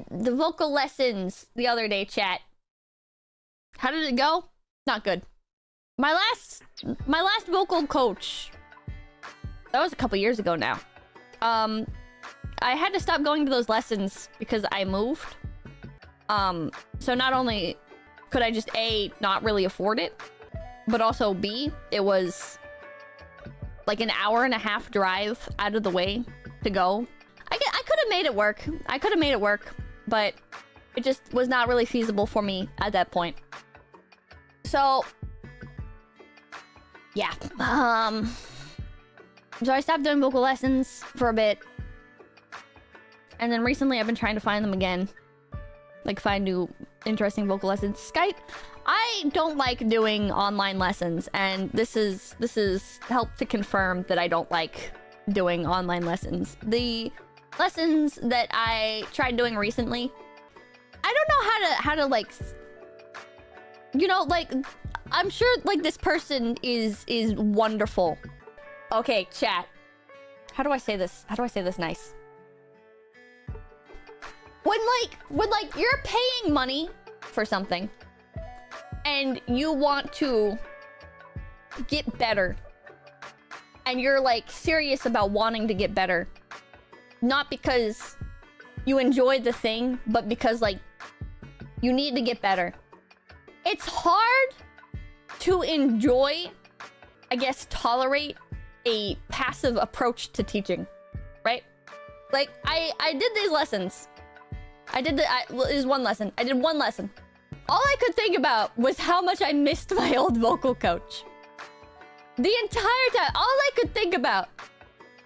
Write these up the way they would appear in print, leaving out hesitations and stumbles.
did the vocal lessons the other day, chat. How did it go? Not good. My last vocal coach, that was a couple years ago now. I had to stop going to those lessons because I moved. So not only could I just A, not really afford it, but also B, it was like an hour-and-a-half drive out of the way to go. I could have made it work. I could have made it work, but it just was not really feasible for me at that point. So, yeah. So I stopped doing vocal lessons for a bit. And then recently I've been trying to find them again. Like, find new interesting vocal lessons. Skype, I don't like doing online lessons, and this is helped to confirm that I don't like doing online lessons. The lessons that I tried doing recently, I don't know how to like, you know, like, I'm sure like this person is wonderful. Okay, chat. How do I say this? How do I say this nice? When like you're paying money for something and you want to get better and you're like serious about wanting to get better, not because you enjoy the thing, but because like you need to get better. It's hard to enjoy, I guess, tolerate a passive approach to teaching, right? Like I did these lessons. It was one lesson. I did one lesson. All I could think about was how much I missed my old vocal coach. The entire time, all I could think about,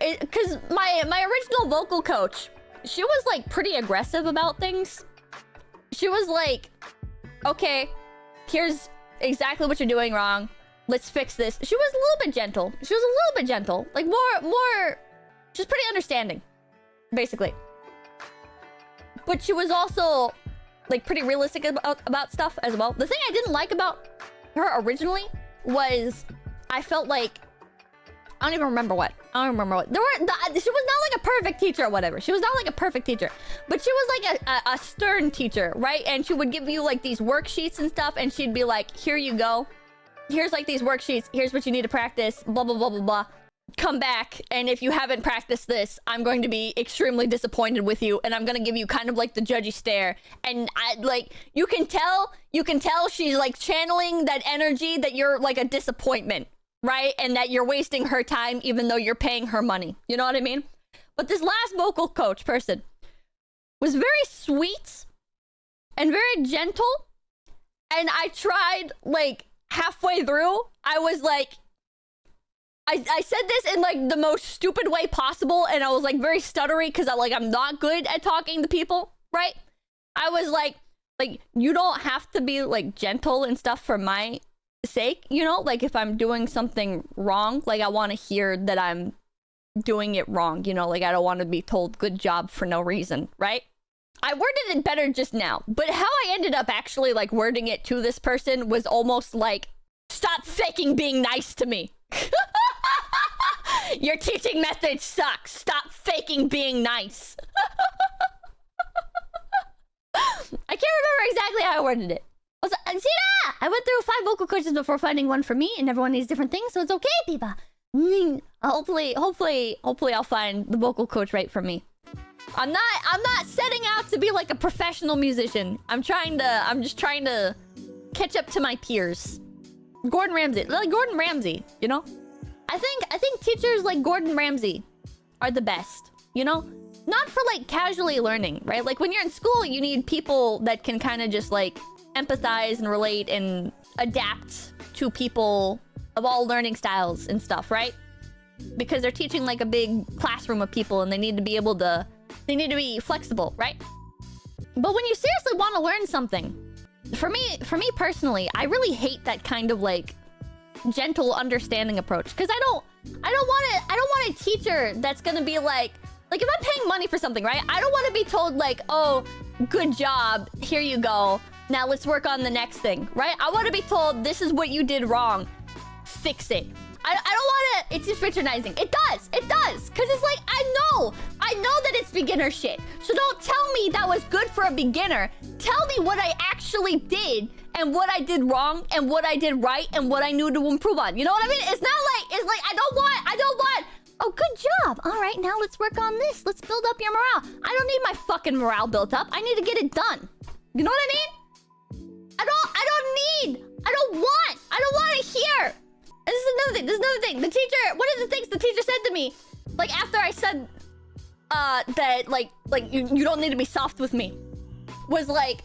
because my original vocal coach, she was like pretty aggressive about things. She was like, okay, here's exactly what you're doing wrong. Let's fix this. She was a little bit gentle. She was a little bit gentle. Like more, she was pretty understanding, basically. But she was also like pretty realistic about stuff as well. The thing I didn't like about her originally was I felt like, I don't even remember what. I don't remember what. She was not like a perfect teacher or whatever. She was not like a perfect teacher. But she was like a stern teacher, right? And she would give you like these worksheets and stuff. And she'd be like, here you go. Here's like these worksheets. Here's what you need to practice. Blah, blah, blah, blah, blah. Come back, and if you haven't practiced this, I'm going to be extremely disappointed with you, and I'm gonna give you kind of like the judgy stare. And I like, you can tell she's like channeling that energy that you're like a disappointment, right? And that you're wasting her time even though you're paying her money. You know what I mean? But this last vocal coach person was very sweet and very gentle. And I tried like halfway through, I was like, I said this in like the most stupid way possible, and I was like very stuttery because I'm not good at talking to people, right? I was like you don't have to be like gentle and stuff for my sake, you know? Like if I'm doing something wrong, like I want to hear that I'm doing it wrong, you know? Like I don't want to be told good job for no reason, right? I worded it better just now, but how I ended up actually like wording it to this person was almost like, stop faking being nice to me. Your teaching method sucks. Stop faking being nice. I can't remember exactly how I worded it. Also, Sina! I went through 5 vocal coaches before finding one for me, and everyone needs different things, so it's okay, people. Hopefully I'll find the vocal coach right for me. I'm not setting out to be like a professional musician. I'm just trying to catch up to my peers. Gordon Ramsay, you know? I think teachers like Gordon Ramsay are the best, you know? Not for like casually learning, right? Like when you're in school, you need people that can kind of just like empathize and relate and adapt to people of all learning styles and stuff, right? Because they're teaching like a big classroom of people and they need to be flexible, right? But when you seriously want to learn something, for me personally, I really hate that kind of like gentle, understanding approach, because I don't want a teacher that's gonna be like if I'm paying money for something, right? I don't want to be told like, oh, good job, here you go, now let's work on the next thing, right? I want to be told this is what you did wrong, fix it. I don't want to. It seems patronizing. It does. It does. Because it's like, I know that it's beginner shit. So don't tell me that was good for a beginner. Tell me what I actually did and what I did wrong and what I did right and what I knew to improve on. You know what I mean? It's not like, it's like, I don't want. Oh, good job. All right, now let's work on this. Let's build up your morale. I don't need my fucking morale built up. I need to get it done. You know what I mean? I don't want to hear. And this is another thing. The teacher, one of the things the teacher said to me, like after I said that like you don't need to be soft with me, was like,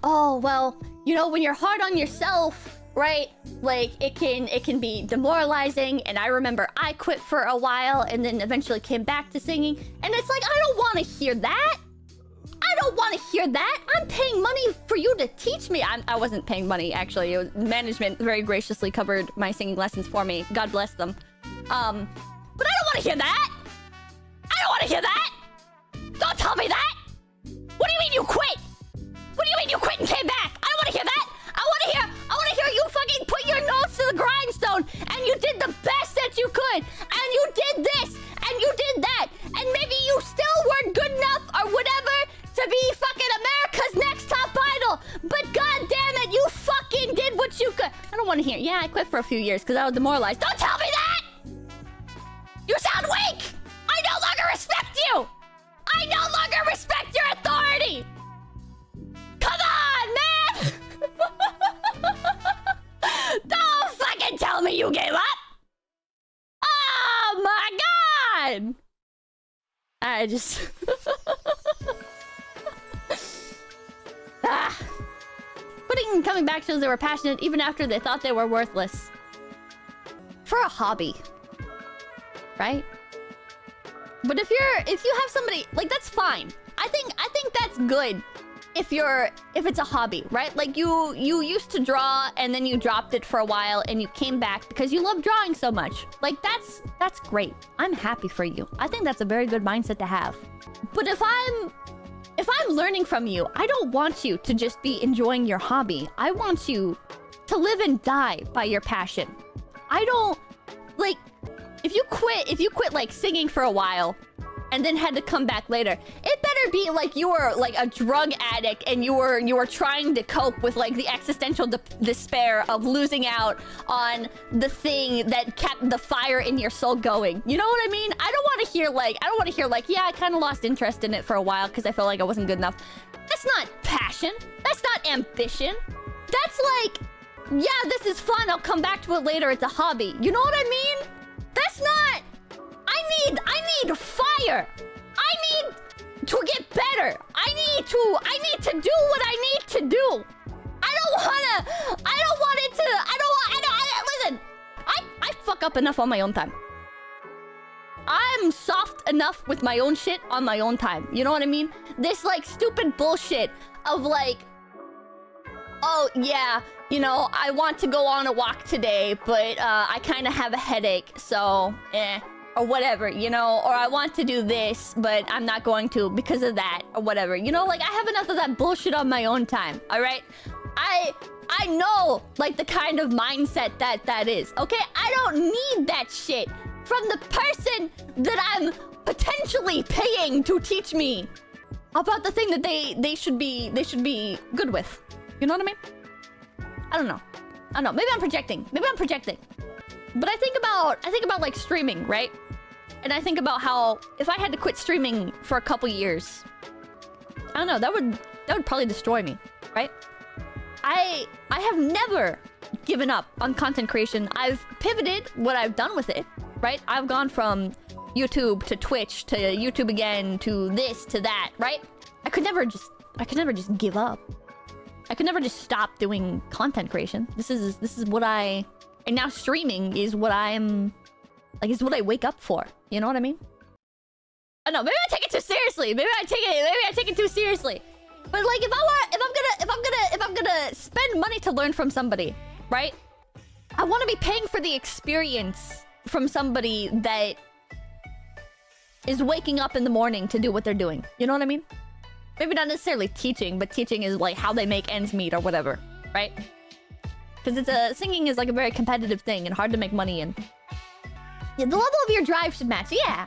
oh, well, you know, when you're hard on yourself, right? Like it can be demoralizing. And I remember I quit for a while and then eventually came back to singing. And it's like, I don't want to hear that. I don't want to hear that. I'm paying money for you to teach me. I wasn't paying money, actually. It was, management very graciously covered my singing lessons for me. God bless them. But I don't want to hear that. I don't want to hear that. Don't tell me that. What do you mean you quit? What do you mean you quit and came back? I don't want to hear that. I want to hear you fucking put your nose to the grindstone and you did the best that you could and you did this and you did that and maybe you still weren't good enough or whatever to be fucking America's Next Top Idol, but god damn it, you fucking did what you could. I don't want to hear. Yeah, I quit for a few years because I was demoralized. Don't tell me that. You sound weak. I no longer respect you. I no longer respect your authority. Come on, man. Don't fucking tell me you gave up. Oh my god. I just... Coming back shows they were passionate even after they thought they were worthless. For a hobby. Right? But if you have somebody, like, that's fine. I think that's good if it's a hobby, right? Like you used to draw and then you dropped it for a while and you came back because you love drawing so much. Like that's great. I'm happy for you. I think that's a very good mindset to have. But if I'm learning from you, I don't want you to just be enjoying your hobby. I want you to live and die by your passion. I don't... Like, if you quit like singing for a while and then had to come back later, it better be like you were like a drug addict and you were trying to cope with like the existential despair of losing out on the thing that kept the fire in your soul going. You know what I mean? I don't want to hear like, yeah, I kind of lost interest in it for a while because I felt like I wasn't good enough. That's not passion. That's not ambition. That's like, yeah, this is fun. I'll come back to it later. It's a hobby. You know what I mean? That's not... I need fire. I need to get better. I need to do what I need to do. Listen, I fuck up enough on my own time. I'm soft enough with my own shit on my own time. You know what I mean? This like stupid bullshit of like, oh yeah, you know, I want to go on a walk today, but I kind of have a headache, so or whatever, you know, or I want to do this, but I'm not going to because of that, or whatever. You know, like, I have enough of that bullshit on my own time, all right? I know, like, the kind of mindset that is, okay? I don't need that shit from the person that I'm potentially paying to teach me about the thing that they should be good with. You know what I mean? I don't know. Maybe I'm projecting. But I think about like streaming, right? And I think about how if I had to quit streaming for a couple years, I don't know, that would probably destroy me, right? I have never given up on content creation. I've pivoted what I've done with it, right? I've gone from YouTube to Twitch to YouTube again to this to that, right? I could never just give up. I could never just stop doing content creation. This is what and now streaming is what I'm like, is what I wake up for. You know what I mean? I don't know, maybe I take it too seriously. Maybe I take it too seriously. But like if I'm gonna spend money to learn from somebody, right? I want to be paying for the experience from somebody that is waking up in the morning to do what they're doing. You know what I mean? Maybe not necessarily teaching, but teaching is like how they make ends meet or whatever, right? Because singing is like a very competitive thing and hard to make money in. Yeah, the level of your drive should match. Yeah.